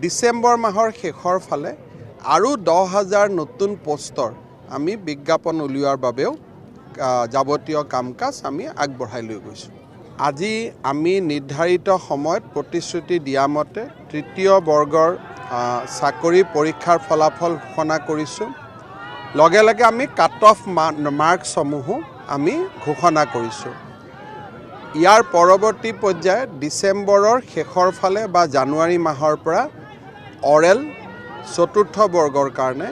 ডিসেম্বৰ মাহৰ শেষৰ ফালে আৰু 10,000 নতুন পোষ্টৰ আমি বিজ্ঞাপন উলিওৱাৰ বাবেও যাৱতীয় কাম-কাজ আমি আগবঢ়াই লৈ গৈছোঁ। আজি আমি নিৰ্ধাৰিত সময়ত প্ৰতিশ্ৰুতি দিয়া মতে তৃতীয় বৰ্গৰ চাকৰি পৰীক্ষাৰ ফলাফল ঘোষণা কৰিছোঁ। লগে লগে আমি কাট অফ মাৰ্কসমূহো আমি ঘোষণা কৰিছোঁ। ইয়াৰ পৰৱৰ্তী পৰ্যায়ত ডিচেম্বৰৰ শেষৰ ফালে বা জানুৱাৰী মাহৰ পৰা অৰেল চতুৰ্থ বৰ্গৰ কাৰণে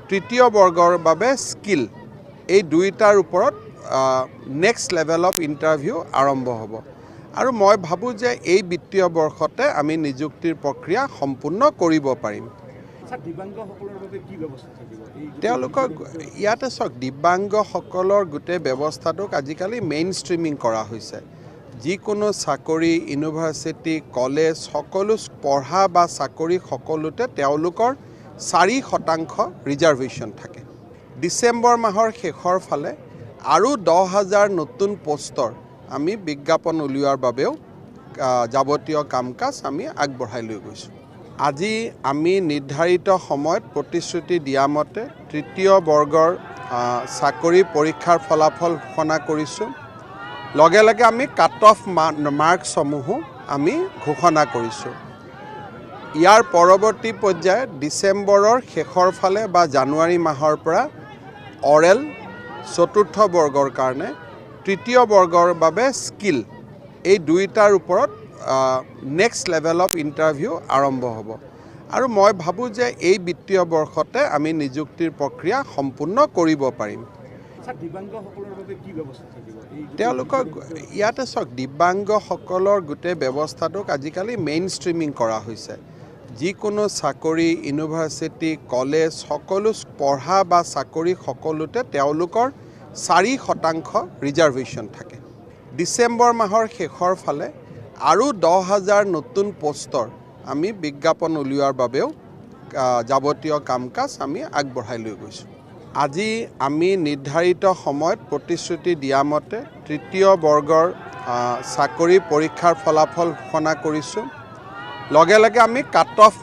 তৃতীয় বৰ্গৰ বাবে স্কিল এই দুইটাৰ ওপৰত নেক্সট লেভেল অফ ইণ্টাৰভিউ আৰম্ভ হ'ব। আৰু মই ভাবোঁ যে এই বিত্তীয় বৰ্ষতে আমি নিযুক্তিৰ প্ৰক্ৰিয়া সম্পূৰ্ণ কৰিব পাৰিম। তেওঁলোকক ইয়াতে চাওক, দিব্যাংগসকলৰ গোটেই ব্যৱস্থাটোক আজিকালি মেইন ষ্ট্ৰীমিং কৰা হৈছে। যিকোনো চাকৰি, ইউনিভাৰ্চিটি, কলেজ সকলো পঢ়া বা চাকৰি সকলোতে তেওঁলোকৰ 4% ৰিজাৰ্ভেশ্যন থাকে। ডিচেম্বৰ মাহৰ শেষৰ ফালে আৰু 10,000 নতুন পোষ্টৰ আমি বিজ্ঞাপন উলিওৱাৰ বাবেও যাৱতীয় কাম-কাজ আমি আগবঢ়াই লৈ গৈছোঁ। আজি আমি নিৰ্ধাৰিত সময়ত প্ৰতিশ্ৰুতি দিয়া মতে তৃতীয় বৰ্গৰ চাকৰি পৰীক্ষাৰ ফলাফল ঘোষণা কৰিছোঁ। লগে লগে আমি কাট অফ মাৰ্কসমূহো আমি ঘোষণা কৰিছোঁ। ইয়াৰ পৰৱৰ্তী পৰ্যায়ত ডিচেম্বৰৰ শেষৰ ফালে বা জানুৱাৰী মাহৰ পৰা অৰেল চতুৰ্থ বৰ্গৰ কাৰণে তৃতীয় বৰ্গৰ বাবে স্কিল এই দুইটাৰ ওপৰত নেক্সট লেভেল অফ ইণ্টাৰভিউ আৰম্ভ হ'ব। আৰু মই ভাবোঁ যে এই বিত্তীয় বৰ্ষতে আমি নিযুক্তিৰ প্ৰক্ৰিয়া সম্পূৰ্ণ কৰিব পাৰিম। তেওঁলোকক ইয়াতে চাওক, দিব্যাংগসকলৰ গোটেই ব্যৱস্থাটোক আজিকালি মেইন ষ্ট্ৰীমিং কৰা হৈছে। যিকোনো চাকৰি, ইউনিভাৰ্চিটি, কলেজ সকলো পঢ়া বা চাকৰি সকলোতে তেওঁলোকৰ 4% ৰিজাৰ্ভেশ্যন থাকে। ডিচেম্বৰ মাহৰ শেষৰ ফালে আৰু 10,000 নতুন পোষ্টৰ আমি বিজ্ঞাপন উলিওৱাৰ বাবেও যাৱতীয় কাম-কাজ আমি আগবঢ়াই লৈ গৈছোঁ। আজি আমি নিৰ্ধাৰিত সময়ত প্ৰতিশ্ৰুতি দিয়া মতে তৃতীয় বৰ্গৰ চাকৰি পৰীক্ষাৰ ফলাফল ঘোষণা কৰিছোঁ। লগে লগে আমি কাট অফ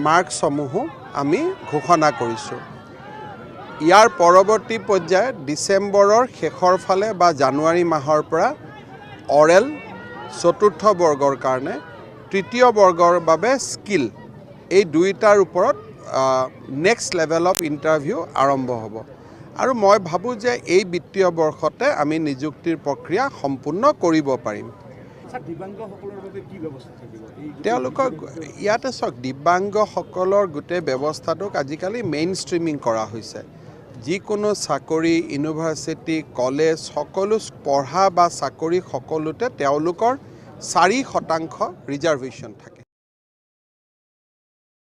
মাৰ্কসমূহো আমি ঘোষণা কৰিছোঁ। ইয়াৰ পৰৱৰ্তী পৰ্যায়ত ডিচেম্বৰৰ শেষৰ ফালে বা জানুৱাৰী মাহৰ পৰা অৰেল চতুৰ্থ বৰ্গৰ কাৰণে তৃতীয় বৰ্গৰ বাবে স্কিল এই দুইটাৰ ওপৰত নেক্সট লেভেল অফ ইণ্টাৰভিউ আৰম্ভ হ'ব। আৰু মই ভাবোঁ যে এই বিত্তীয় বৰ্ষতে আমি নিযুক্তিৰ প্ৰক্ৰিয়া সম্পূৰ্ণ কৰিব পাৰিম। তেওঁলোকক ইয়াতে চাওক, দিব্যাংগসকলৰ গোটেই ব্যৱস্থাটোক আজিকালি মেইন ষ্ট্ৰীমিং কৰা হৈছে। যিকোনো চাকৰি, ইউনিভাৰ্চিটি, কলেজ সকলো পঢ়া বা চাকৰি সকলোতে তেওঁলোকৰ 4% ৰিজাৰ্ভেশ্যন থাকে।